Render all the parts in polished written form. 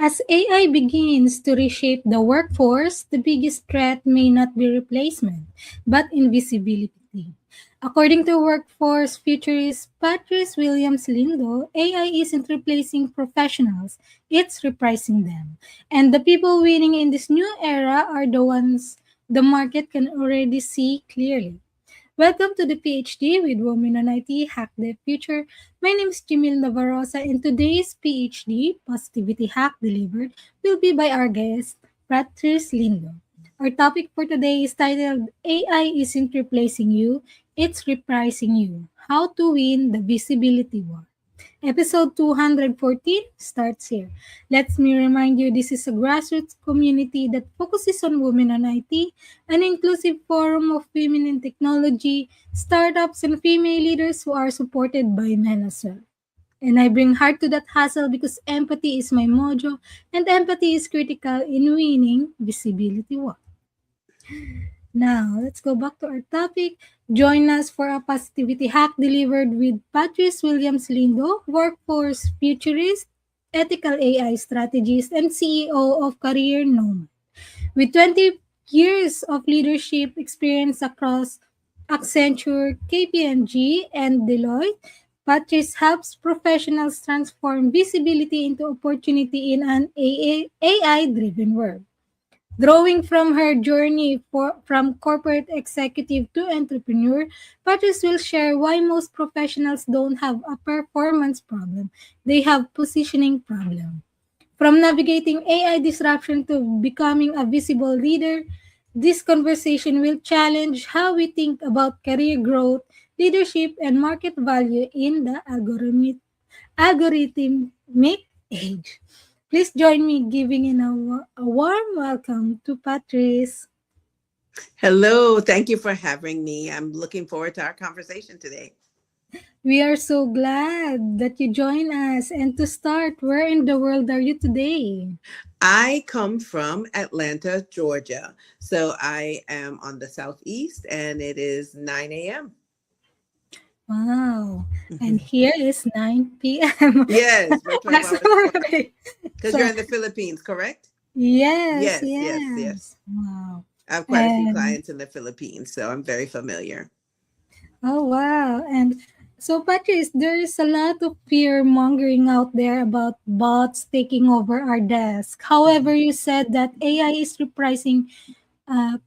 As AI begins to reshape the workforce, the biggest threat may not be replacement, but invisibility. According to workforce futurist Patrice Williams-Lindo, AI isn't replacing professionals, it's repricing them. And the people winning in this new era are the ones the market can already see clearly. Welcome to the PhD with Women on IT Hack the Future. My name is Jimil Navarrosa, and today's PhD Positivity Hack Delivered will be by our guest, Patrice Lindo. Our topic for today is titled AI Isn't Replacing You, It's Repricing You. How to Win the Visibility War. Episode 214 starts here. Let me remind you this is a grassroots community that focuses on women on IT, an inclusive forum of women in technology, startups, and female leaders who are supported by men as well. And I bring heart to that hustle because empathy is my mojo, and empathy is critical in winning visibility war. Now, let's go back to our topic. Join us for a positivity hack delivered with Patrice Williams-Lindo, workforce futurist, ethical AI strategist, and CEO of Career Nomad. With 20 years of leadership experience across Accenture, KPMG, and Deloitte, Patrice helps professionals transform visibility into opportunity in an AI-driven world. Drawing from her journey from corporate executive to entrepreneur, Patrice will share why most professionals don't have a performance problem. They have positioning problem. From navigating AI disruption to becoming a visible leader, this conversation will challenge how we think about career growth, leadership, and market value in the algorithmic age. Please join me giving a warm welcome to Patrice. Hello, thank you for having me. I'm looking forward to our conversation today. We are so glad that you join us. And to start, where in the world are you today? I come from Atlanta, Georgia. So I am on the southeast and it is 9 a.m. Wow. And here is 9 p.m. Yes, we're 12 hours apart. Sorry. Because you're So, in the Philippines, correct? yes, Yes, yes, yes. yes. Wow. I have quite a few And clients in the Philippines, so I'm very familiar. oh, wow. And so, Patrice, there is a lot of fear mongering out there about bots taking over our desk. However, you said that AI is reprising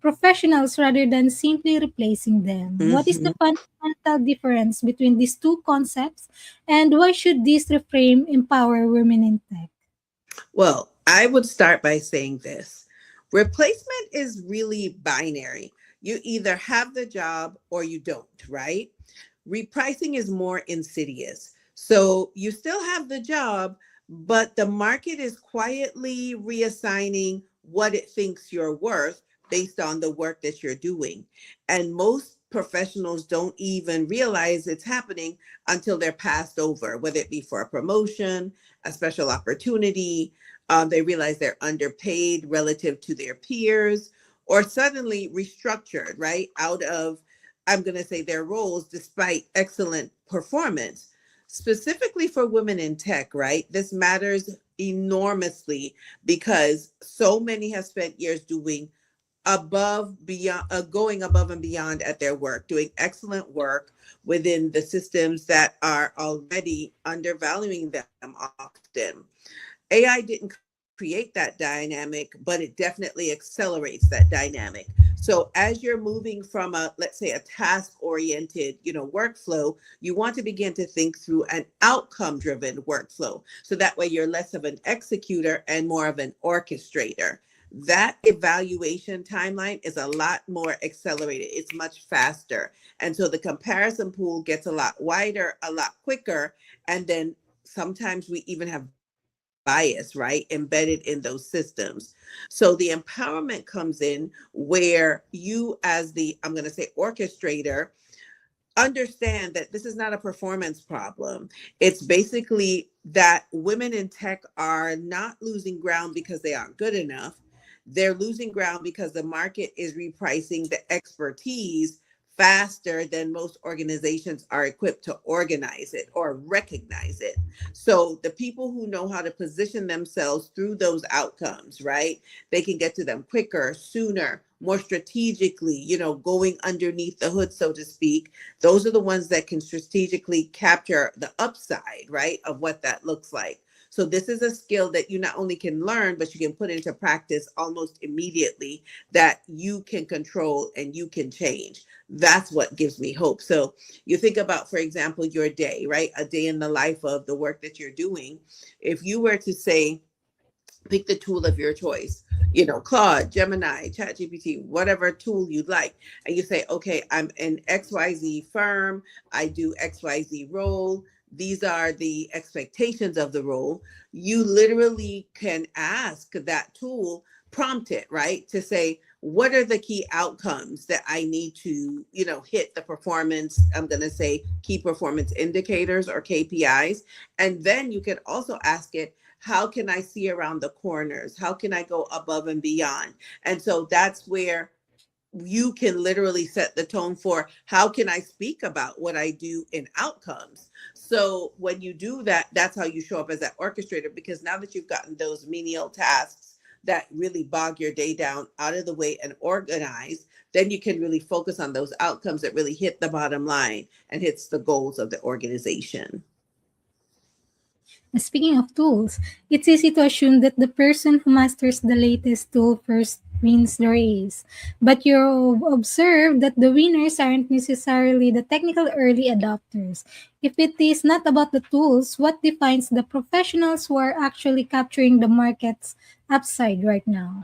professionals rather than simply replacing them. What is the Mhm. fundamental difference between these two concepts, and why should this reframe empower women in tech? Well, I would start by saying this. Replacement is really binary. You either have the job or you don't, right? Repricing is more insidious. So you still have the job, but the market is quietly reassigning what it thinks you're worth based on the work that you're doing. And most professionals don't even realize it's happening until they're passed over, whether it be for a promotion, a special opportunity. They realize they're underpaid relative to their peers, or suddenly restructured, right? Out of, I'm going to say, their roles despite excellent performance. Specifically for women in tech, right? This matters enormously because so many have spent years doing beyond, going above and beyond at their work, doing excellent work within the systems that are already undervaluing them often. AI didn't create that dynamic, but it definitely accelerates that dynamic. So as you're moving from a, let's say, a task oriented, workflow, you want to begin to think through an outcome driven workflow. So that way you're less of an executor and more of an orchestrator. That evaluation timeline is a lot more accelerated. It's much faster. And so the comparison pool gets a lot wider, a lot quicker. And then sometimes we even have bias, right, embedded in those systems. So the empowerment comes in where you, as the, I'm going to say, orchestrator, understand that this is not a performance problem. It's basically that women in tech are not losing ground because they aren't good enough. They're losing ground because the market is repricing the expertise faster than most organizations are equipped to organize it or recognize it. So the people who know how to position themselves through those outcomes, right? They can get to them quicker, sooner, more strategically, going underneath the hood, so to speak. Those are the ones that can strategically capture the upside, right, of what that looks like. So this is a skill that you not only can learn, but you can put into practice almost immediately, that you can control and you can change. That's what gives me hope. So you think about, for example, your day, right? A day in the life of the work that you're doing. If you were to say, pick the tool of your choice, Claude, Gemini, ChatGPT, whatever tool you'd like. And you say, okay, I'm in XYZ firm. I do XYZ role. These are the expectations of the role. You literally can ask that tool, prompt it, right? To say, what are the key outcomes that I need to, hit the performance? I'm going to say key performance indicators or KPIs. And then you can also ask it, how can I see around the corners? How can I go above and beyond? And so that's where you can literally set the tone for, how can I speak about what I do in outcomes? So when you do that, that's how you show up as that orchestrator, because now that you've gotten those menial tasks that really bog your day down out of the way and organized, then you can really focus on those outcomes that really hit the bottom line and hits the goals of the organization. Speaking of tools, it's easy to assume that the person who masters the latest tool first wins the race. But you've observed that the winners aren't necessarily the technical early adopters. If it is not about the tools, what defines the professionals who are actually capturing the market's upside right now?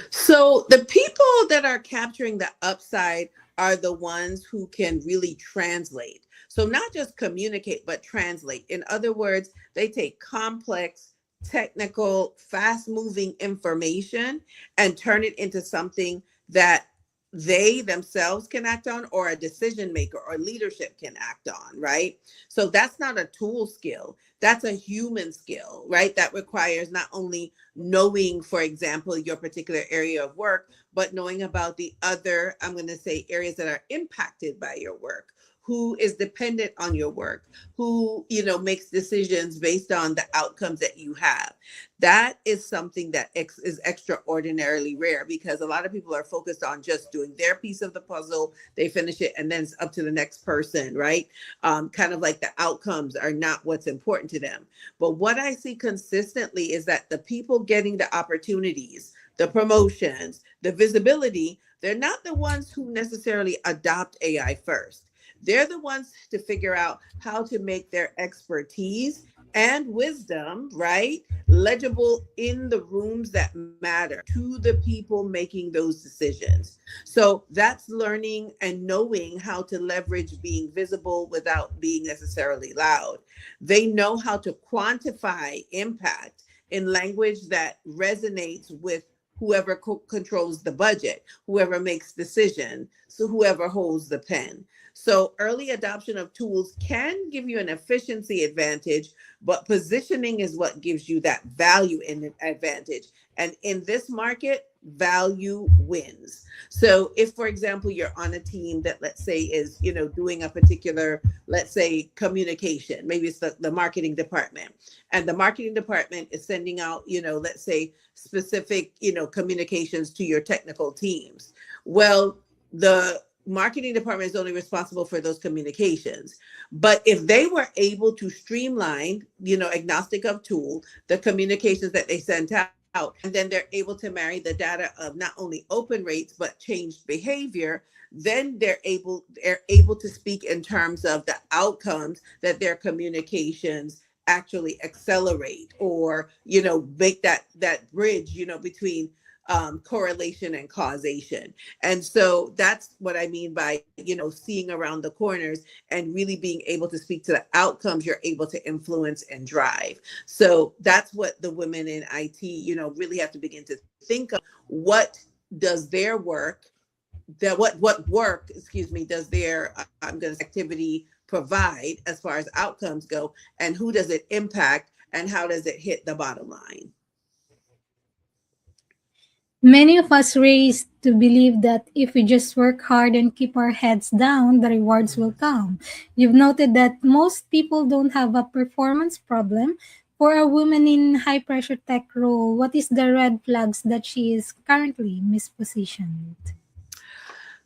So the people that are capturing the upside are the ones who can really translate. So not just communicate, but translate. In other words, they take complex, technical, fast moving information and turn it into something that they themselves can act on, or a decision maker or leadership can act on, right? So that's not a tool skill. That's a human skill, right? That requires not only knowing, for example, your particular area of work, but knowing about the other, I'm going to say, areas that are impacted by your work, who is dependent on your work, who, makes decisions based on the outcomes that you have. That is something that is extraordinarily rare, because a lot of people are focused on just doing their piece of the puzzle. They finish it and then it's up to the next person, right? Kind of like the outcomes are not what's important to them. But what I see consistently is that the people getting the opportunities, the promotions, the visibility, they're not the ones who necessarily adopt AI first. They're the ones to figure out how to make their expertise and wisdom, right, legible in the rooms that matter to the people making those decisions. So that's learning and knowing how to leverage being visible without being necessarily loud. They know how to quantify impact in language that resonates with whoever controls the budget, whoever makes decision, so whoever holds the pen. So early adoption of tools can give you an efficiency advantage, but positioning is what gives you that value in advantage. And in this market, value wins. So if, for example, you're on a team that, let's say, is, doing a particular, let's say, communication, maybe it's the marketing department, and the marketing department is sending out, let's say, specific, communications to your technical teams. Well, the marketing department is only responsible for those communications. But if they were able to streamline, agnostic of tool, the communications that they sent out, and then they're able to marry the data of not only open rates, but changed behavior, then they're able to speak in terms of the outcomes that their communications actually accelerate, or, make that bridge, between correlation and causation. And so that's what I mean by, seeing around the corners and really being able to speak to the outcomes you're able to influence and drive. So that's what the women in IT, really have to begin to think of. What does their work, what work, excuse me, does their, I'm going to say, activity provide as far as outcomes go, and who does it impact, and how does it hit the bottom line? Many of us raised to believe that if we just work hard and keep our heads down, the rewards will come. You've noted that most people don't have a performance problem. For a woman in high pressure tech role, what is the red flags that she is currently mispositioned?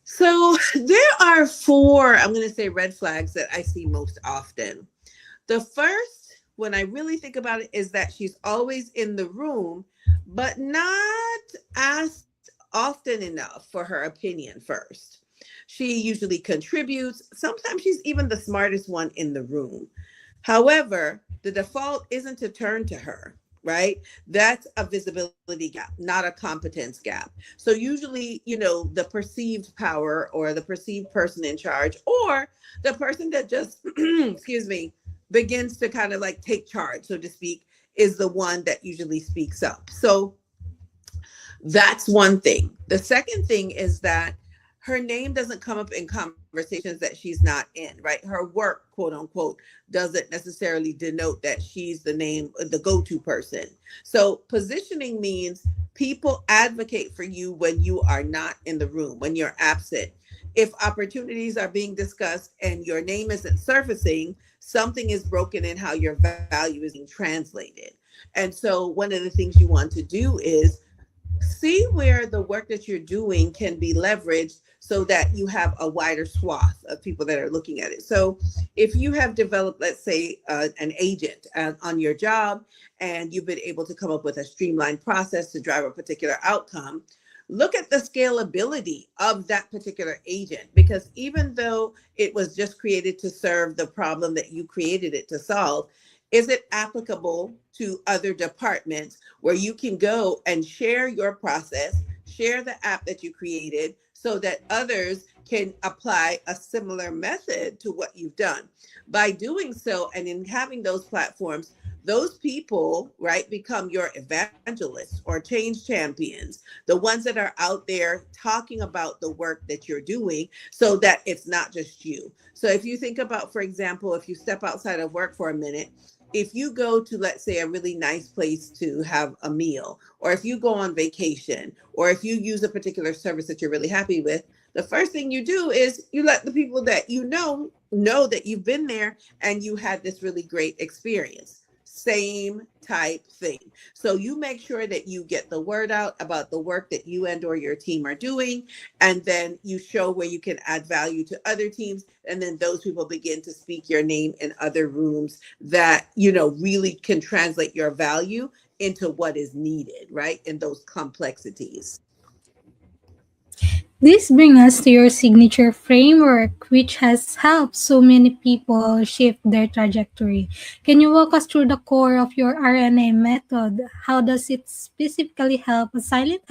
So there are four, I'm going to say, red flags that I see most often. The first, when I really think about it, is that she's always in the room, but not asked often enough for her opinion first. She usually contributes. Sometimes she's even the smartest one in the room. However, the default isn't to turn to her, right? That's a visibility gap, not a competence gap. So usually, the perceived power or the perceived person in charge or the person that just, excuse me, begins to kind of like take charge, so to speak, is the one that usually speaks up. So that's one thing. The second thing is that her name doesn't come up in conversations that she's not in, right? Her work, quote unquote, doesn't necessarily denote that she's the name, the go to person. So positioning means people advocate for you when you are not in the room, when you're absent. If opportunities are being discussed and your name isn't surfacing, something is broken in how your value is being translated. And so, one of the things you want to do is see where the work that you're doing can be leveraged so that you have a wider swath of people that are looking at it. So if you have developed, let's say, an agent on your job, and you've been able to come up with a streamlined process to drive a particular outcome, look at the scalability of that particular agent, because even though it was just created to serve the problem that you created it to solve, is it applicable to other departments where you can go and share your process, share the app that you created so that others can apply a similar method to what you've done? By doing so and in having those platforms, those people, right, become your evangelists or change champions, the ones that are out there talking about the work that you're doing so that it's not just you. So if you think about, for example, if you step outside of work for a minute, if you go to, let's say, a really nice place to have a meal, or if you go on vacation, or if you use a particular service that you're really happy with, the first thing you do is you let the people that you know that you've been there and you had this really great experience. Same type thing. So you make sure that you get the word out about the work that you and or your team are doing, and then you show where you can add value to other teams, and then those people begin to speak your name in other rooms that really can translate your value into what is needed, right, in those complexities. This brings us to your signature framework, which has helped so many people shift their trajectory. Can you walk us through the core of your RNA method? How does it specifically help a silent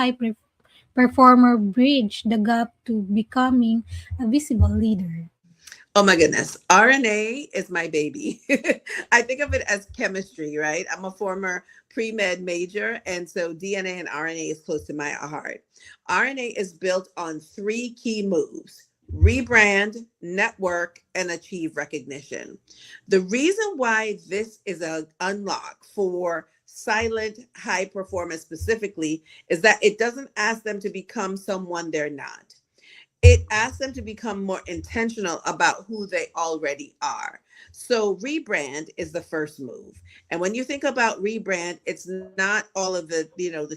performer bridge the gap to becoming a visible leader? Oh my goodness. RNA is my baby. I think of it as chemistry, right? I'm a former pre med major, and so DNA and RNA is close to my heart. RNA is built on three key moves: rebrand, network, and achieve recognition. The reason why this is an unlock for silent high performance specifically is that it doesn't ask them to become someone they're not. It asks them to become more intentional about who they already are. So rebrand is the first move. And when you think about rebrand, it's not all of the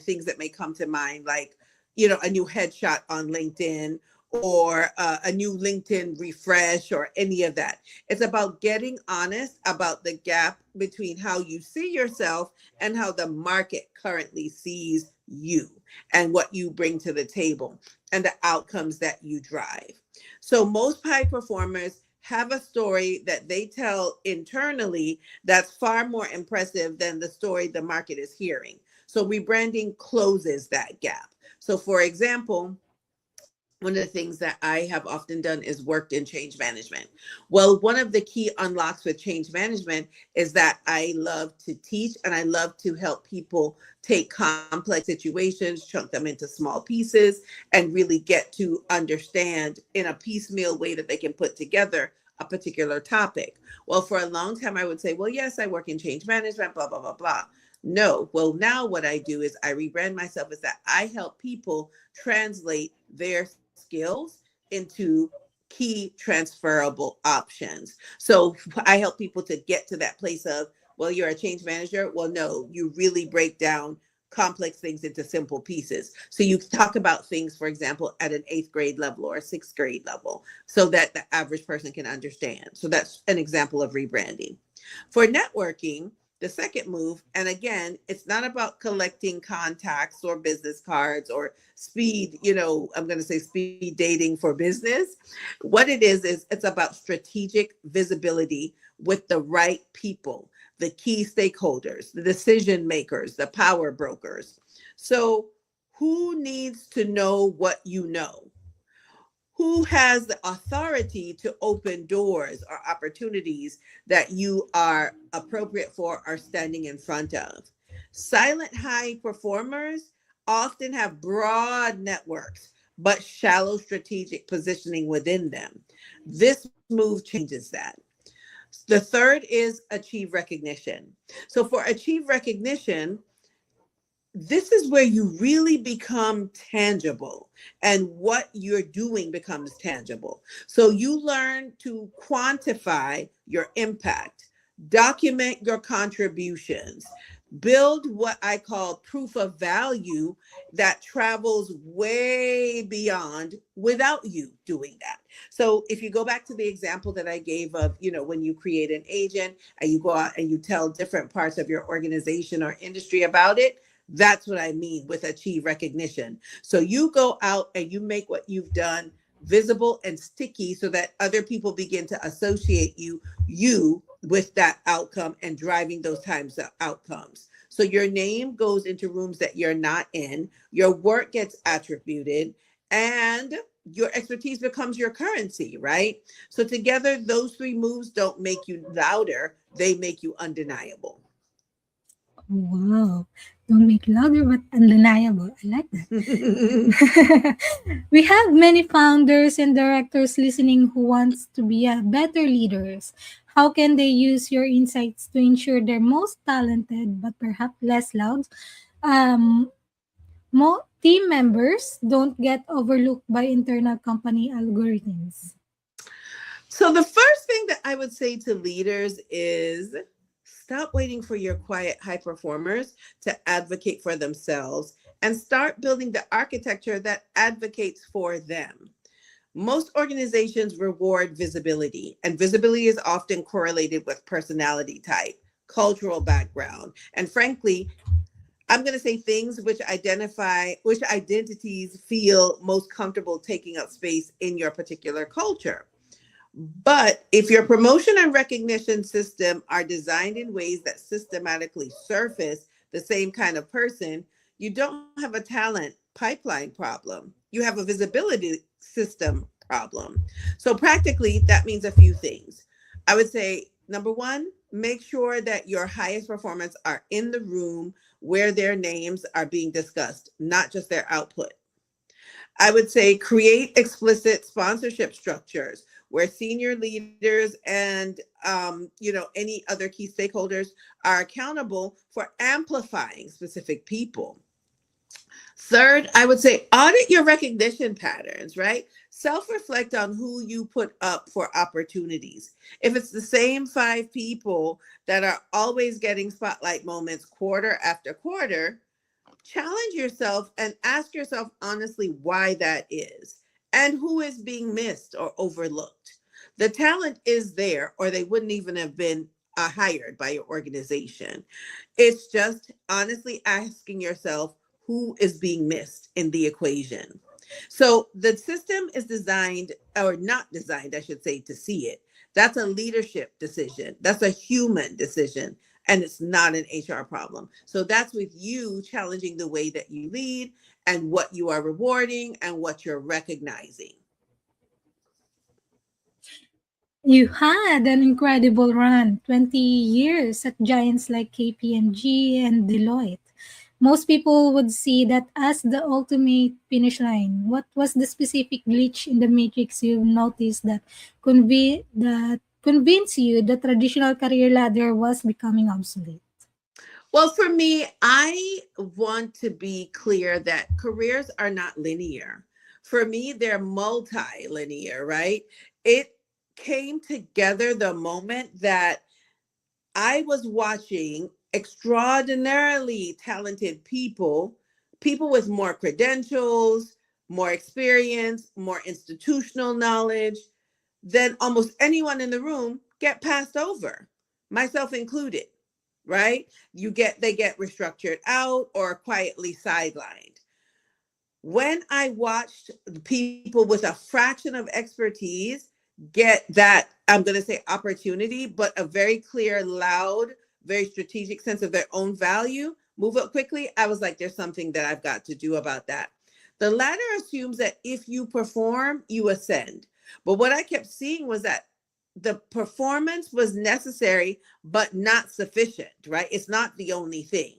things that may come to mind, like, a new headshot on LinkedIn, or a new LinkedIn refresh, or any of that. It's about getting honest about the gap between how you see yourself and how the market currently sees you, and what you bring to the table and the outcomes that you drive. So most high performers have a story that they tell internally that's far more impressive than the story the market is hearing. So rebranding closes that gap. So for example, one of the things that I have often done is worked in change management. Well, one of the key unlocks with change management is that I love to teach and I love to help people take complex situations, chunk them into small pieces, and really get to understand in a piecemeal way that they can put together a particular topic. Well, for a long time, I would say, well, yes, I work in change management, blah, blah, blah, blah. No. Well, now what I do is I rebrand myself as that I help people translate their skills into key transferable options. So I help people to get to that place of, well, you're a change manager. Well, no, you really break down complex things into simple pieces. So you talk about things, for example, at an eighth grade level or a sixth grade level, so that the average person can understand. So that's an example of rebranding. For networking, the second move, and again, it's not about collecting contacts or business cards or speed, I'm going to say speed dating for business. What it is it's about strategic visibility with the right people, the key stakeholders, the decision makers, the power brokers. So, who needs to know what you know? Who has the authority to open doors or opportunities that you are appropriate for or standing in front of? Silent high performers often have broad networks, but shallow strategic positioning within them. This move changes that. The third is achieve recognition. So, for achieve recognition, this is where you really become tangible and what you're doing becomes tangible. So you learn to quantify your impact, document your contributions, build what I call proof of value that travels way beyond without you doing that. So if you go back to the example that I gave of, when you create an agent and you go out and you tell different parts of your organization or industry about it, that's what I mean with achieve recognition. So you go out and you make what you've done visible and sticky so that other people begin to associate you with that outcome and driving those times of outcomes. So your name goes into rooms that you're not in, your work gets attributed, and your expertise becomes your currency, right? So together, those three moves don't make you louder, they make you undeniable. Wow. Don't make louder but undeniable. I like that. We have many founders and directors listening who wants to be better leaders. How can they use your insights to ensure their most talented but perhaps less loud um, team members don't get overlooked by internal company algorithms? So, the first thing that I would say to leaders is stop waiting for your quiet high performers to advocate for themselves and start building the architecture that advocates for them. Most organizations reward visibility, and visibility is often correlated with personality type, cultural background, and frankly, I'm going to say things which identities feel most comfortable taking up space in your particular culture. But if your promotion and recognition system are designed in ways that systematically surface the same kind of person, you don't have a talent pipeline problem. You have a visibility system problem. So practically, that means a few things. I would say, number one, make sure that your highest performers are in the room where their names are being discussed, not just their output. I would say create explicit sponsorship structures where senior leaders and any other key stakeholders are accountable for amplifying specific people. Third, I would say audit your recognition patterns, right? Self reflect on who you put up for opportunities. If it's the same five people that are always getting spotlight moments quarter after quarter, challenge yourself and ask yourself honestly why that is and who is being missed or overlooked. The talent is there, or they wouldn't even have been hired by your organization. It's just honestly asking yourself who is being missed in the equation. So the system is designed, or not designed, I should say, to see it. That's a leadership decision. That's a human decision, and it's not an HR problem. So that's with you challenging the way that you lead and what you are rewarding and what you're recognizing. You had an incredible run, 20 years at giants like KPMG and Deloitte. Most people would see that as the ultimate finish line. What was the specific glitch in the matrix you noticed that convinced you the traditional career ladder was becoming obsolete? Well, for me, I want to be clear that careers are not linear. For me, they're multi-linear, right? It came together the moment that I was watching extraordinarily talented people, people with more credentials, more experience, more institutional knowledge than almost anyone in the room get passed over, myself included, right? They get restructured out or quietly sidelined. When I watched people with a fraction of expertise get that, I'm going to say opportunity, but a very clear, loud, very strategic sense of their own value, move up quickly, I was like, there's something that I've got to do about that. The latter assumes that if you perform, you ascend. But what I kept seeing was that the performance was necessary, but not sufficient, right? It's not the only thing.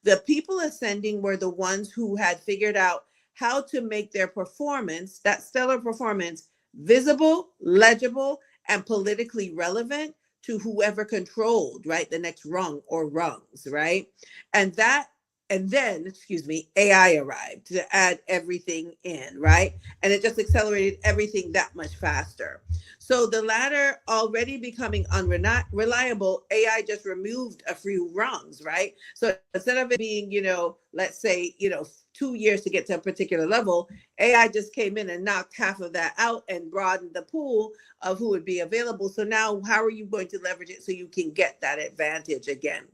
The people ascending were the ones who had figured out how to make their performance, that stellar performance, visible, legible, and politically relevant to whoever controlled, right, the next rung or rungs, right? And that, and then, excuse me, AI arrived to add everything in, right? And it just accelerated everything that much faster. So the latter already becoming unreliable, AI just removed a few rungs, right? So instead of it being, let's say, 2 years to get to a particular level, AI just came in and knocked half of that out and broadened the pool of who would be available. So now, how are you going to leverage it so you can get that advantage again?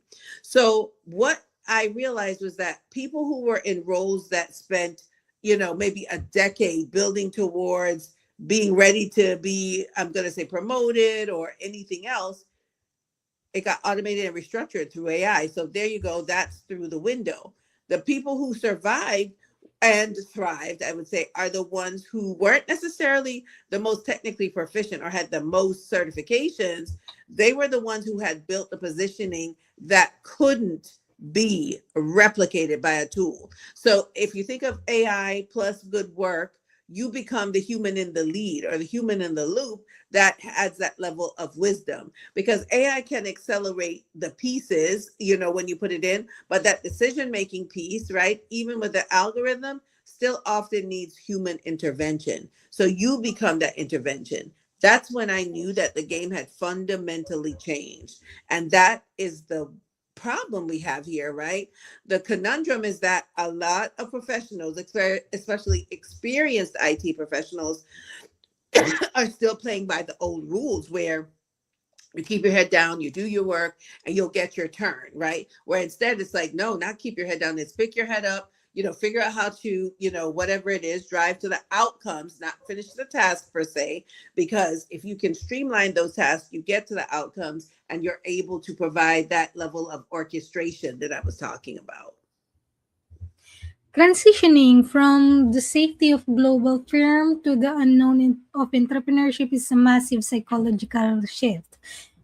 So what I realized was that people who were in roles that spent, maybe a decade building towards being ready to be, I'm going to say, promoted or anything else, it got automated and restructured through AI. So there you go. That's through the window. The people who survived and thrived, I would say, are the ones who weren't necessarily the most technically proficient or had the most certifications. They were the ones who had built the positioning that couldn't be replicated by a tool. So if you think of AI plus good work, you become the human in the lead or the human in the loop that adds that level of wisdom, because AI can accelerate the pieces, when you put it in, but that decision making piece, right, even with the algorithm, still often needs human intervention. So you become that intervention. That's when I knew that the game had fundamentally changed. And that is the problem we have here, right? The conundrum is that a lot of professionals, especially experienced IT professionals, are still playing by the old rules where you keep your head down, you do your work, and you'll get your turn, right? Where instead it's like, no, not keep your head down, it's pick your head up, figure out how to, whatever it is, drive to the outcomes, not finish the task per se, because if you can streamline those tasks, you get to the outcomes and you're able to provide that level of orchestration that I was talking about. Transitioning from the safety of global firm to the unknown of entrepreneurship is a massive psychological shift.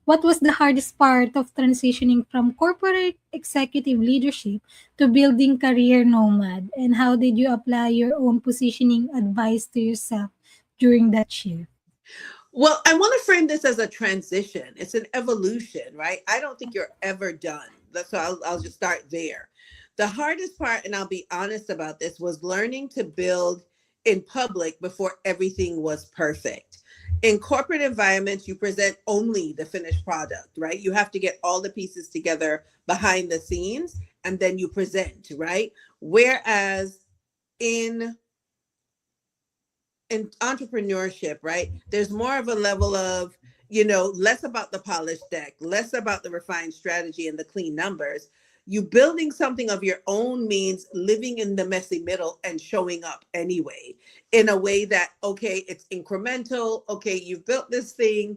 What was the hardest part of transitioning from corporate executive leadership to building career nomad? And how did you apply your own positioning advice to yourself during that shift? Well, I want to frame this as a transition. It's an evolution, right? I don't think you're ever done. So I'll just start there. The hardest part, and I'll be honest about this, was learning to build in public before everything was perfect. In corporate environments, you present only the finished product, right? You have to get all the pieces together behind the scenes and then you present, right? Whereas in entrepreneurship, right, there's more of a level of, less about the polished deck, less about the refined strategy and the clean numbers. You building something of your own means living in the messy middle and showing up anyway in a way that, okay, it's incremental. Okay, you've built this thing.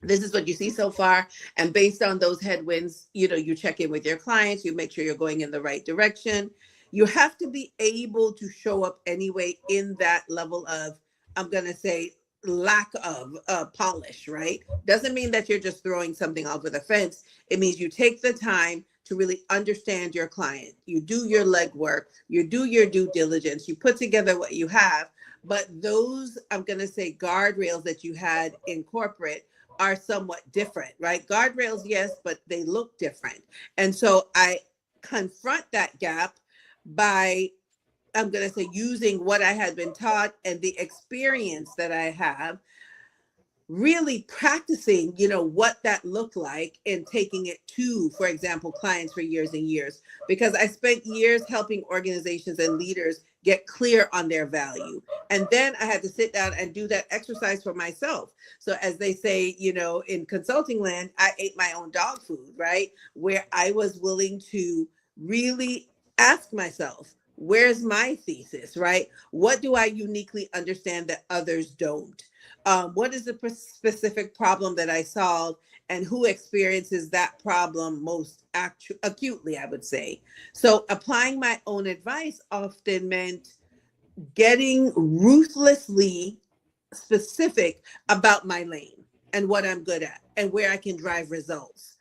This is what you see so far. And based on those headwinds, you check in with your clients, you make sure you're going in the right direction. You have to be able to show up anyway in that level of, I'm going to say, lack of polish, right? Doesn't mean that you're just throwing something over the fence. It means you take the time to really understand your client. You do your legwork, you do your due diligence, you put together what you have. But those, I'm going to say, guardrails that you had in corporate are somewhat different, right? Guardrails, yes, but they look different. And so I confront that gap by, I'm going to say, using what I had been taught and the experience that I have, really practicing, what that looked like and taking it to, for example, clients for years and years, because I spent years helping organizations and leaders get clear on their value. And then I had to sit down and do that exercise for myself. So as they say, in consulting land, I ate my own dog food, right? Where I was willing to really ask myself, where's my thesis, right? What do I uniquely understand that others don't? What is the specific problem that I solve, and who experiences that problem most acutely, I would say. So applying my own advice often meant getting ruthlessly specific about my lane and what I'm good at and where I can drive results.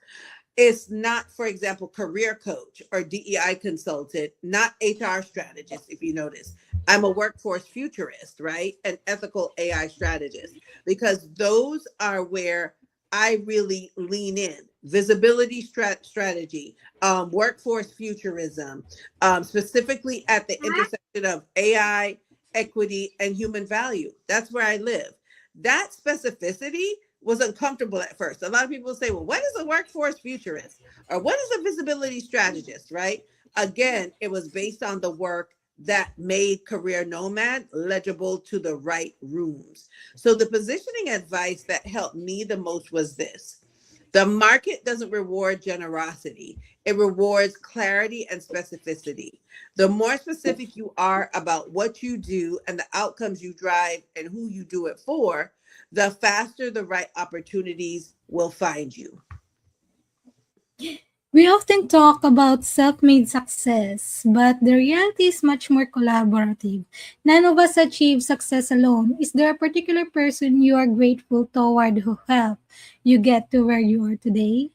It's not, for example, career coach or DEI consultant, not HR strategist, if you notice. I'm a workforce futurist, right? An ethical AI strategist, because those are where I really lean in. Visibility strategy, workforce futurism, specifically at the intersection of AI, equity, and human value. That's where I live. That specificity was uncomfortable at first. A lot of people say, well, what is a workforce futurist? Or what is a visibility strategist, right? Again, it was based on the work that made Career Nomad legible to the right rooms. So the positioning advice that helped me the most was this. The market doesn't reward generosity. It rewards clarity and specificity. The more specific you are about what you do and the outcomes you drive and who you do it for, the faster the right opportunities will find you. We often talk about self made success, but the reality is much more collaborative. None of us achieve success alone. Is there a particular person you are grateful toward who helped you get to where you are today?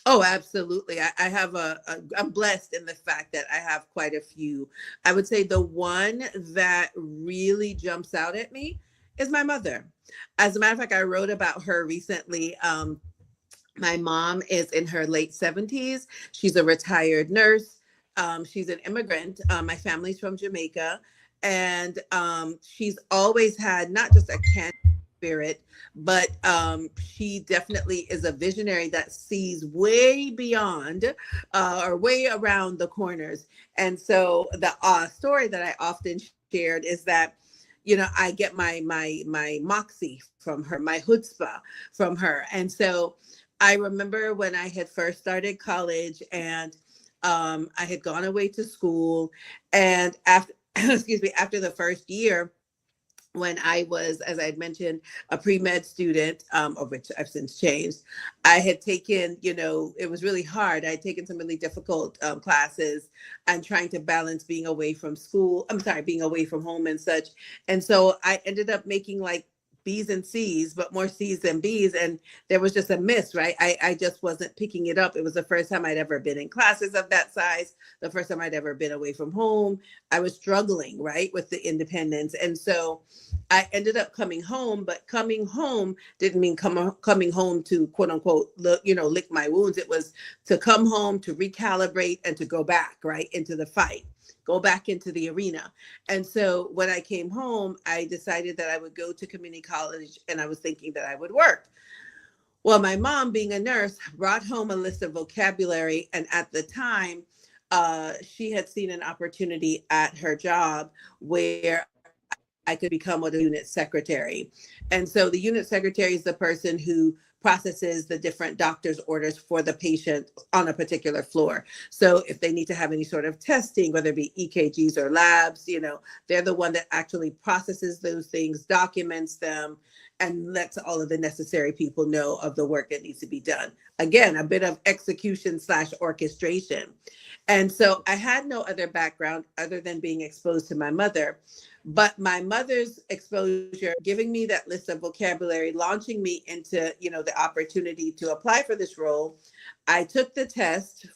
Oh, absolutely. I have I'm blessed in the fact that I have quite a few. I would say the one that really jumps out at me is my mother. As a matter of fact, I wrote about her recently. My mom is in her late 70s. She's a retired nurse. She's an immigrant. My family's from Jamaica. And she's always had not just a can spirit, but she definitely is a visionary that sees way beyond or way around the corners. And so the story that I often shared is that, I get my moxie from her, my chutzpah from her. And so I remember when I had first started college and I had gone away to school, and after excuse me, after the first year, when I was, as I had mentioned, a pre-med student, of which I've since changed, I had taken, it was really hard. I had taken some really difficult classes and trying to balance being away from school. I'm sorry, being away from home and such. And so I ended up making like B's and C's, but more C's than B's. And there was just a miss, right? I just wasn't picking it up. It was the first time I'd ever been in classes of that size, the first time I'd ever been away from home. I was struggling, right, with the independence. And so I ended up coming home, but coming home didn't mean coming home to quote unquote, lick my wounds. It was to come home, to recalibrate, and to go back, right, into the fight, go back into the arena. And so when I came home, I decided that I would go to community college, and I was thinking that I would work. Well, my mom, being a nurse, brought home a list of vocabulary. And at the time, she had seen an opportunity at her job where I could become what a unit secretary. And so the unit secretary is the person who processes the different doctor's orders for the patient on a particular floor. So if they need to have any sort of testing, whether it be EKGs or labs, they're the one that actually processes those things, documents them, and lets all of the necessary people know of the work that needs to be done. Again, a bit of execution / orchestration. And so I had no other background other than being exposed to my mother. But my mother's exposure, giving me that list of vocabulary, launching me into, the opportunity to apply for this role. I took the test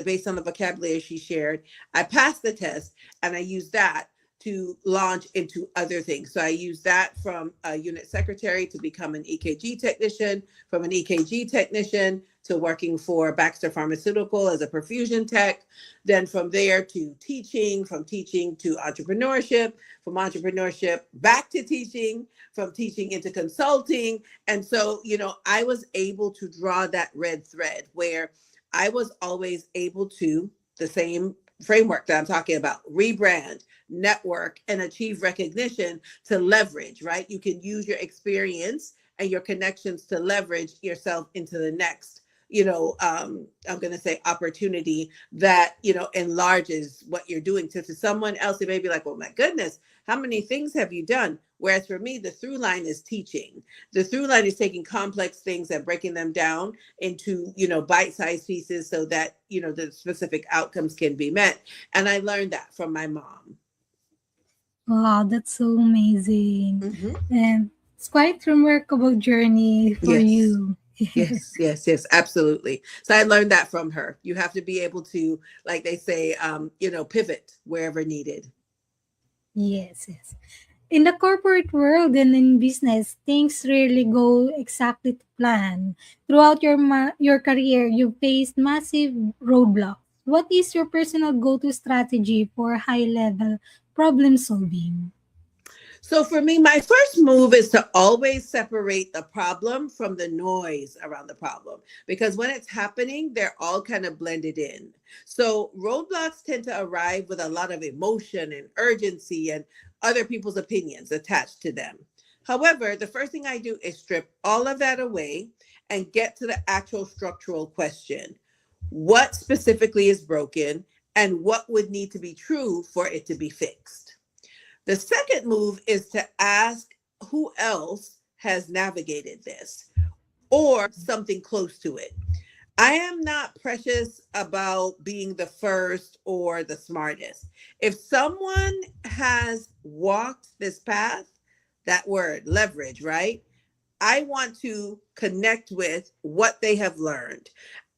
based on the vocabulary she shared. I passed the test, and I used that to launch into other things. So I used that from a unit secretary to become an EKG technician, from an EKG technician to working for Baxter Pharmaceutical as a perfusion tech. Then from there to teaching, from teaching to entrepreneurship, from entrepreneurship back to teaching, from teaching into consulting. And so, I was able to draw that red thread where I was always able to, the same framework that I'm talking about, rebrand, network, and achieve recognition to leverage, right? You can use your experience and your connections to leverage yourself into the next, I'm going to say opportunity that, enlarges what you're doing. So to someone else, it may be like, oh my goodness, how many things have you done? Whereas for me, the through line is teaching. The through line is taking complex things and breaking them down into, bite-sized pieces so that, the specific outcomes can be met. And I learned that from my mom. Wow, that's so amazing. Hmm. And it's quite remarkable journey for Yes. you. Yes, absolutely. So I learned that from her. You have to be able to, like they say, pivot wherever needed. Yes, yes. In the corporate world and in business, things rarely go exactly to plan. Throughout your career, you faced massive roadblocks. What is your personal go-to strategy for high-level problem solving? So for me, my first move is to always separate the problem from the noise around the problem, because when it's happening, they're all kind of blended in. So roadblocks tend to arrive with a lot of emotion and urgency and other people's opinions attached to them. However, the first thing I do is strip all of that away and get to the actual structural question. What specifically is broken and what would need to be true for it to be fixed? The second move is to ask who else has navigated this or something close to it. I am not precious about being the first or the smartest. If someone has walked this path, that word, leverage, right? I want to connect with what they have learned.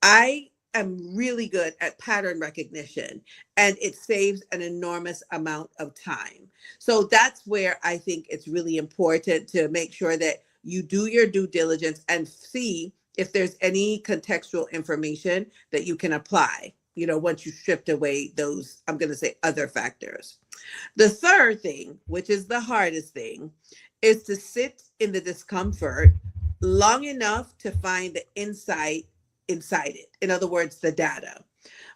I am really good at pattern recognition and it saves an enormous amount of time. So that's where I think it's really important to make sure that you do your due diligence and see if there's any contextual information that you can apply, once you stripped away those, I'm going to say, other factors. The third thing, which is the hardest thing, is to sit in the discomfort long enough to find the insight inside it. In other words, the data.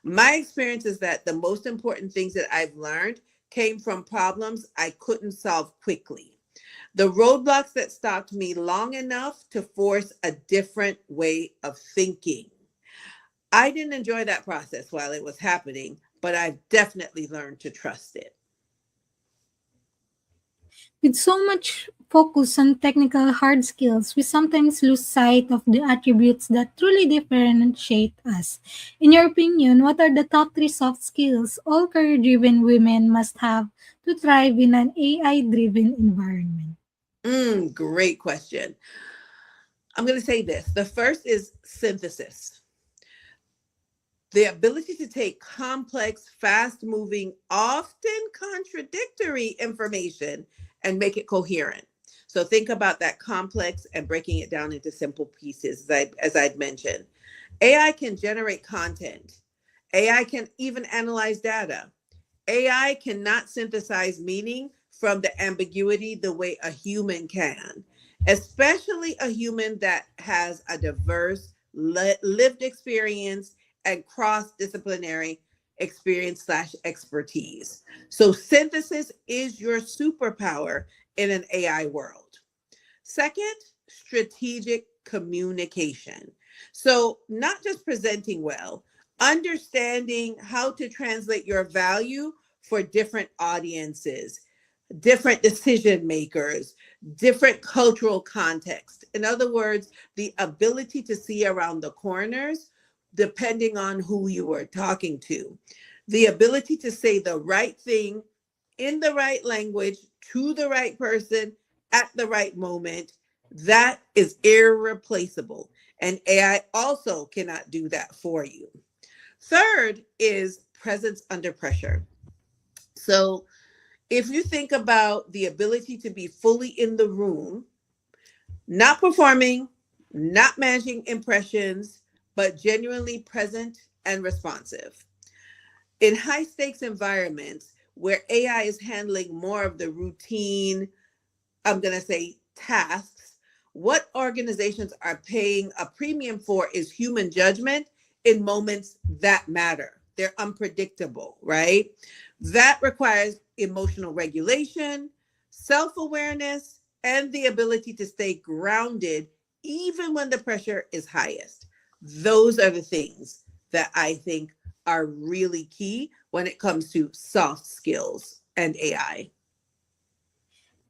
My experience is that the most important things that I've learned came from problems I couldn't solve quickly. The roadblocks that stopped me long enough to force a different way of thinking. I didn't enjoy that process while it was happening, but I've definitely learned to trust it. With so much focus on technical hard skills, we sometimes lose sight of the attributes that truly differentiate us. In your opinion, what are the top three soft skills all career driven women must have to thrive in an AI driven environment? Great question. I'm going to say this. The first is synthesis, the ability to take complex, fast moving, often contradictory information and make it coherent. So think about that complex and breaking it down into simple pieces, as I'd mentioned. AI can generate content. AI can even analyze data. AI cannot synthesize meaning from the ambiguity the way a human can, especially a human that has a diverse lived experience and cross disciplinary experience slash expertise. So, synthesis is your superpower in an AI world. Second, strategic communication. So, not just presenting well, understanding how to translate your value for different audiences, different decision makers, different cultural context. In other words, the ability to see around the corners depending on who you are talking to, the ability to say the right thing in the right language to the right person at the right moment. That is irreplaceable. And AI also cannot do that for you. Third is presence under pressure. So If you think about the ability to be fully in the room, not performing, not managing impressions, but genuinely present and responsive. In high stakes environments where AI is handling more of the routine, I'm going to say tasks, what organizations are paying a premium for is human judgment in moments that matter. They're unpredictable, right? That requires emotional regulation, self awareness, and the ability to stay grounded even when the pressure is highest. Those are the things that I think are really key when it comes to soft skills and AI.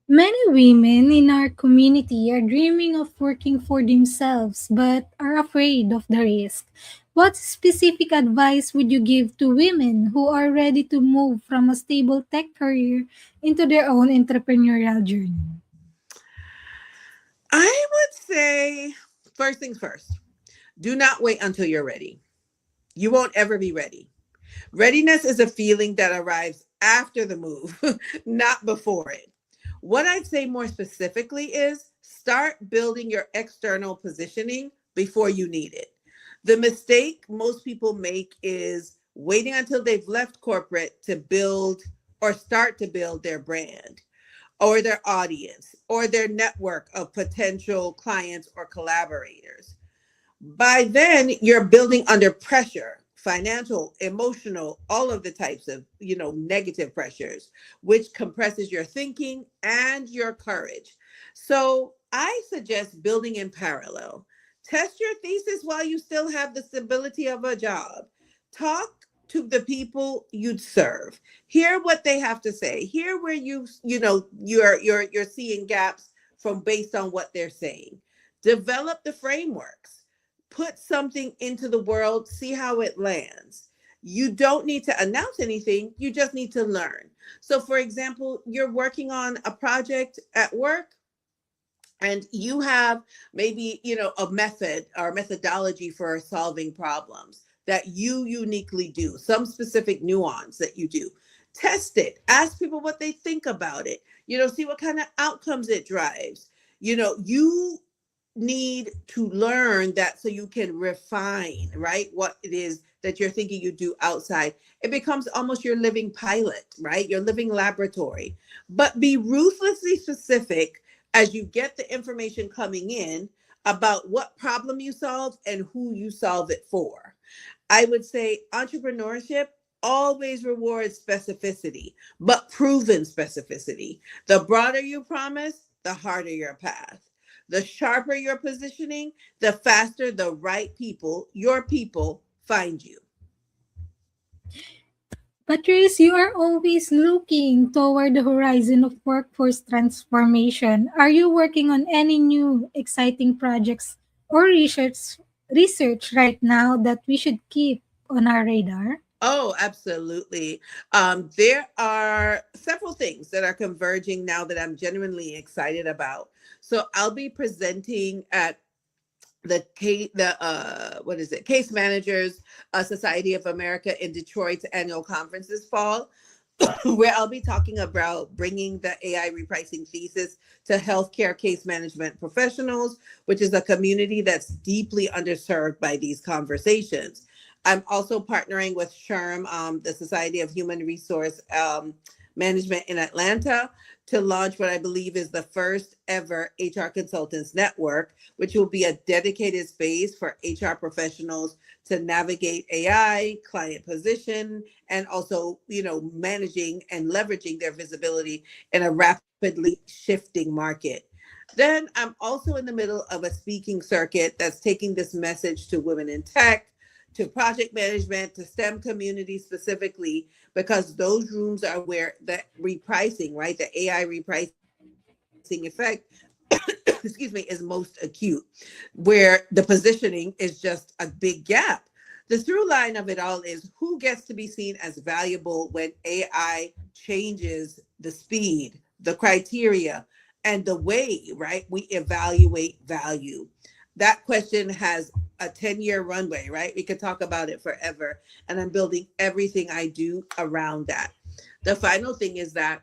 Many women in our community are dreaming of working for themselves but are afraid of the risk. What specific advice would you give to women who are ready to move from a stable tech career into their own entrepreneurial journey? I would say, first things first, do not wait until you're ready. You won't ever be ready. Readiness is a feeling that arrives after the move, not before it. What I'd say more specifically is start building your external positioning before you need it. The mistake most people make is waiting until they've left corporate to build or start to build their brand or their audience or their network of potential clients or collaborators. By then, you're building under pressure, financial, emotional, all of the types of, negative pressures, which compresses your thinking and your courage. So I suggest building in parallel. Test your thesis while you still have the stability of a job. Talk to the people you'd serve. Hear what they have to say. Hear where you're seeing gaps from based on what they're saying. Develop the frameworks, put something into the world, see how it lands. You don't need to announce anything, you just need to learn. So, for example, you're working on a project at work and you have maybe, a method or methodology for solving problems that you uniquely do, some specific nuance that you do. Test it, ask people what they think about it, see what kind of outcomes it drives. You need to learn that so you can refine, right? What it is that you're thinking you do outside. It becomes almost your living pilot, right? Your living laboratory. But be ruthlessly specific as you get the information coming in about what problem you solve and who you solve it for. I would say entrepreneurship always rewards specificity, but proven specificity. The broader you promise, the harder your path. The sharper your positioning, the faster the right people, your people, find you. Patrice, you are always looking toward the horizon of workforce transformation. Are you working on any new exciting projects or research right now that we should keep on our radar? Oh, absolutely. There are several things that are converging now that I'm genuinely excited about. So I'll be presenting at the what is it, Case Managers Society of America in Detroit's annual conference this fall, where I'll be talking about bringing the AI repricing thesis to healthcare case management professionals, which is a community that's deeply underserved by these conversations. I'm also partnering with SHRM, the Society of Human Resource Management in Atlanta, to launch what I believe is the first ever HR Consultants Network, which will be a dedicated space for HR professionals to navigate AI, client position, and also, managing and leveraging their visibility in a rapidly shifting market. Then I'm also in the middle of a speaking circuit that's taking this message to women in tech, to project management, to STEM communities specifically, because those rooms are where the repricing, right, the AI repricing effect, excuse me, is most acute, where the positioning is just a big gap. The through line of it all is who gets to be seen as valuable when AI changes the speed, the criteria, and the way, right, we evaluate value. That question has a 10-year runway, right? We could talk about it forever. And I'm building everything I do around that. The final thing is that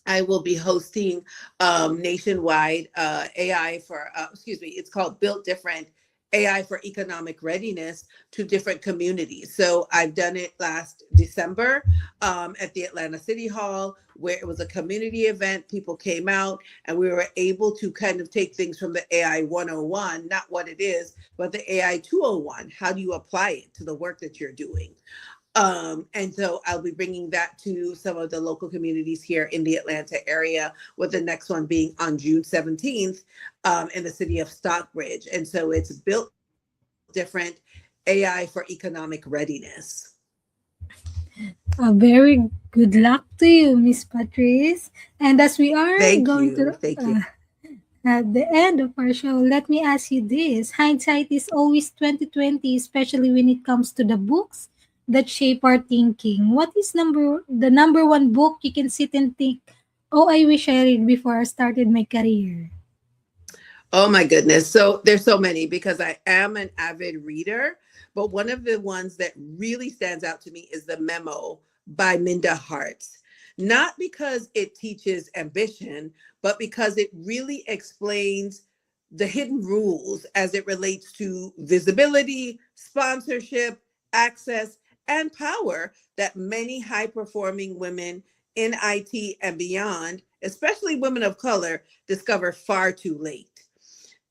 I will be hosting nationwide AI for, it's called Built Different AI for Economic Readiness to different communities. So I've done it last December at the Atlanta City Hall, where it was a community event. People came out and we were able to kind of take things from the AI 101, not what it is, but the AI 201. How do you apply it to the work that you're doing? And so I'll be bringing that to some of the local communities here in the Atlanta area, with the next one being on June 17th in the city of Stockbridge. And so it's Built Different AI for Economic Readiness. A very good luck to you, Miss Patrice. And as we are Thank going you. to Thank you. at the end of our show, let me ask you this. Hindsight is always 2020, especially when it comes to the books that shape our thinking. What is the number one book you can sit and think, oh, I wish I read before I started my career? Oh my goodness. So there's so many because I am an avid reader, but one of the ones that really stands out to me is The Memo by Minda Harts. Not because it teaches ambition, but because it really explains the hidden rules as it relates to visibility, sponsorship, access, and power that many high performing women in IT and beyond, especially women of color, discover far too late.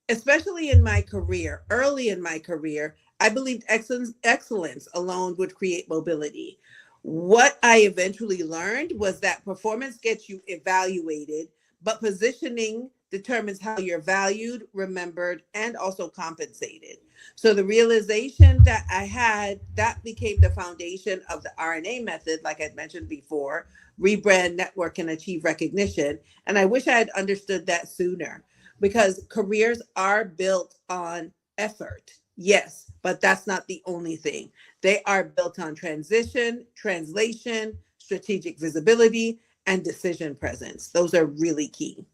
Especially in my career, early in my career, I believed excellence alone would create mobility. What I eventually learned was that performance gets you evaluated, but positioning determines how you're valued, remembered, and also compensated. So the realization that I had, that became the foundation of the RNA method, like I'd mentioned before: rebrand, network, and achieve recognition. And I wish I had understood that sooner, because careers are built on effort. Yes, but that's not the only thing. They are built on transition, translation, strategic visibility, and decision presence. Those are really key.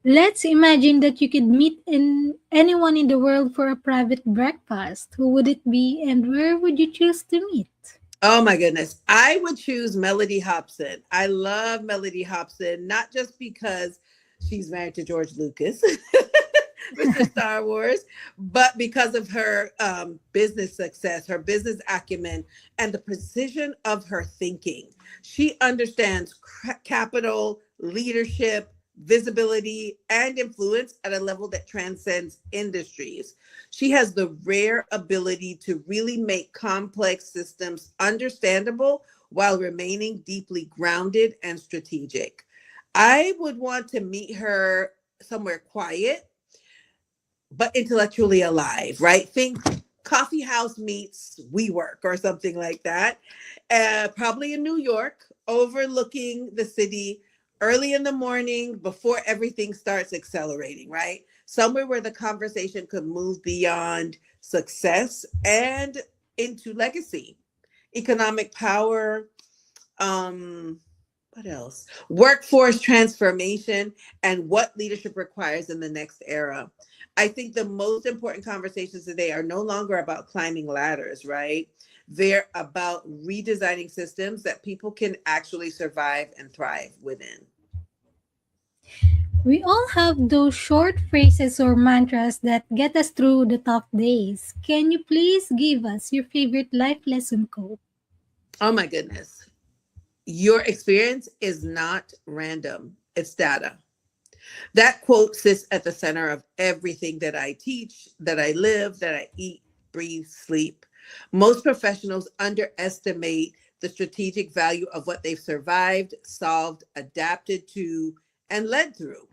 Let's imagine that you could meet anyone in the world for a private breakfast. Who would it be and where would you choose to meet? Oh my goodness. I would choose Melody Hobson. I love Melody Hobson, not just because she's married to George Lucas, Mr. Star Wars, but because of her business success, her business acumen, and the precision of her thinking. She understands capital, leadership, visibility, and influence at a level that transcends industries. She has the rare ability to really make complex systems understandable while remaining deeply grounded and strategic. I would want to meet her somewhere quiet but intellectually alive, right? Think coffee house meets WeWork or something like that. Probably in New York, overlooking the city early in the morning before everything starts accelerating, right? Somewhere where the conversation could move beyond success and into legacy, economic power, what else? Workforce transformation and what leadership requires in the next era. I think the most important conversations today are no longer about climbing ladders, right? They're about redesigning systems that people can actually survive and thrive within. We all have those short phrases or mantras that get us through the tough days. Can you please give us your favorite life lesson quote? Oh my goodness. Your experience is not random, it's data. That quote sits at the center of everything that I teach, that I live, that I eat, breathe, sleep. Most professionals underestimate the strategic value of what they've survived, solved, adapted to, and led through.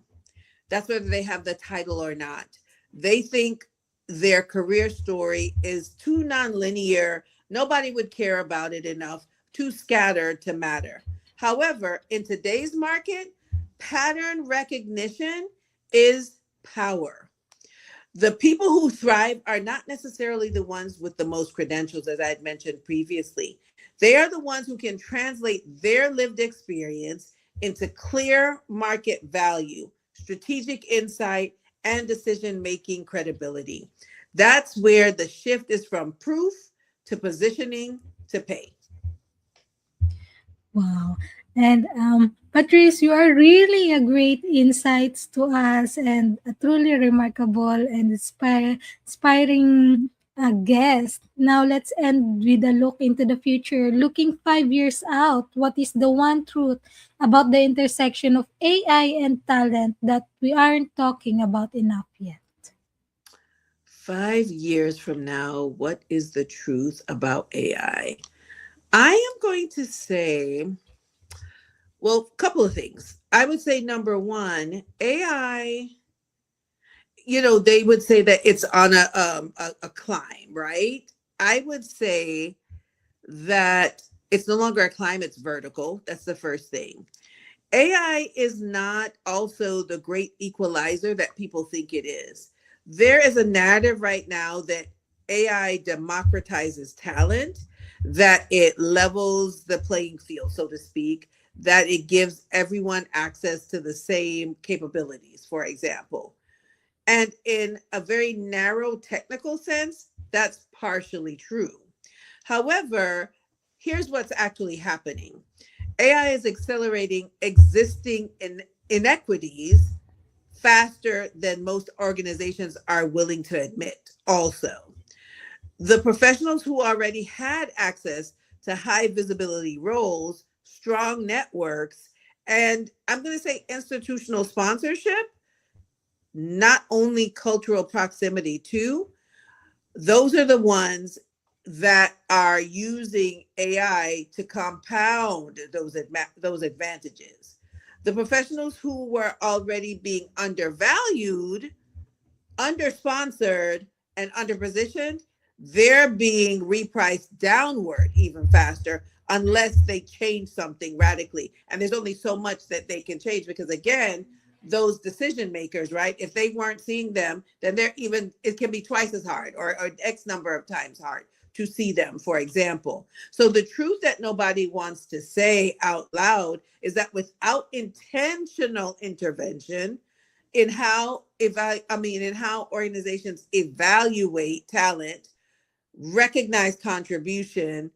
That's whether they have the title or not. They think their career story is too nonlinear, nobody would care about it enough, too scattered to matter. However, in today's market, pattern recognition is power. The people who thrive are not necessarily the ones with the most credentials, as I had mentioned previously. They are the ones who can translate their lived experience into clear market value, strategic insight, and decision making credibility. That's where the shift is from proof to positioning to pay. Wow. And Patrice, you are really a great insights to us and a truly remarkable and inspiring guest. Now let's end with a look into the future. Looking 5 years out, what is the one truth about the intersection of AI and talent that we aren't talking about enough yet? 5 years from now, what is the truth about I am going to say, well, a couple of things. I would say number one, AI, they would say that it's on a climb, right? I would say that it's no longer a climb, it's vertical. That's the first thing. AI is not also the great equalizer that people think it is. There is a narrative right now that AI democratizes talent, that it levels the playing field, so to speak, that it gives everyone access to the same capabilities, for example. And in a very narrow technical sense, that's partially true. However, here's what's actually happening. AI is accelerating existing inequities faster than most organizations are willing to admit, also. The professionals who already had access to high visibility roles, strong networks, and I'm going to say institutional sponsorship, not only cultural proximity too, those are the ones that are using AI to compound those advantages. The professionals who were already being undervalued, undersponsored, and underpositioned, they're being repriced downward even faster unless they change something radically. And there's only so much that they can change because, again, those decision makers, right? If they weren't seeing them, then it can be twice as hard or X number of times hard to see them, for example. So the truth that nobody wants to say out loud is that without intentional intervention, in how organizations evaluate talent, recognize contribution,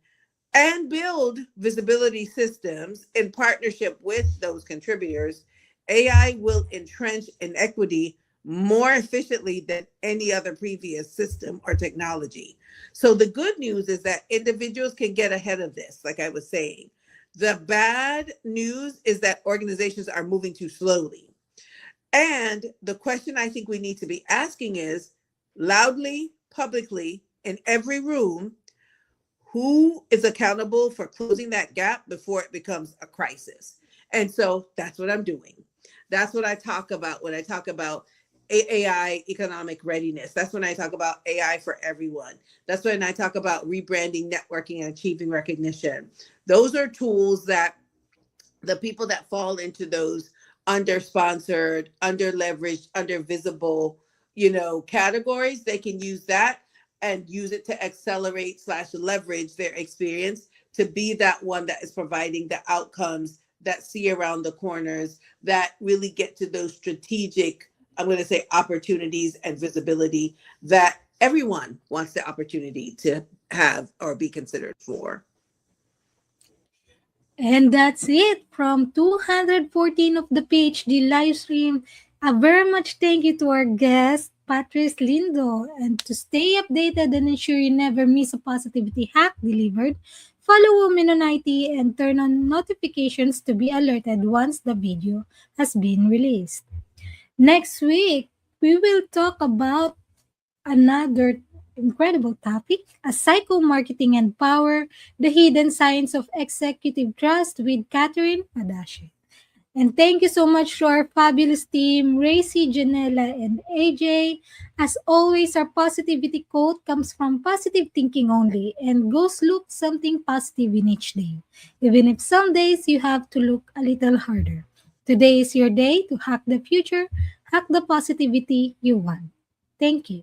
and build visibility systems in partnership with those contributors, AI will entrench inequity more efficiently than any other previous system or technology. So the good news is that individuals can get ahead of this, like I was saying. The bad news is that organizations are moving too slowly. And the question I think we need to be asking is loudly, publicly, in every room, who is accountable for closing that gap before it becomes a crisis? And so that's what I'm doing. That's what I talk about when I talk about AI economic readiness. That's when I talk about AI for everyone. That's when I talk about rebranding, networking, and achieving recognition. Those are tools that the people that fall into those under sponsored, under leveraged, under visible, categories, they can use that and use it to accelerate slash leverage their experience to be that one that is providing the outcomes that see around the corners, that really get to those strategic, I'm going to say, opportunities and visibility that everyone wants the opportunity to have or be considered for. And that's it from 214 of the PhD live stream. A very much thank you to our guest, Patrice Lindo. And to stay updated and ensure you never miss a positivity hack delivered, follow Women on IT and turn on notifications to be alerted once the video has been released. Next week, we will talk about another incredible topic, a psycho marketing and power, the hidden science of executive trust with Catherine Adashi. And thank you so much to our fabulous team, Racy, Janella, and AJ. As always, our positivity quote comes from positive thinking only and goes look something positive in each day. Even if some days you have to look a little harder. Today is your day to hack the future, hack the positivity you want. Thank you.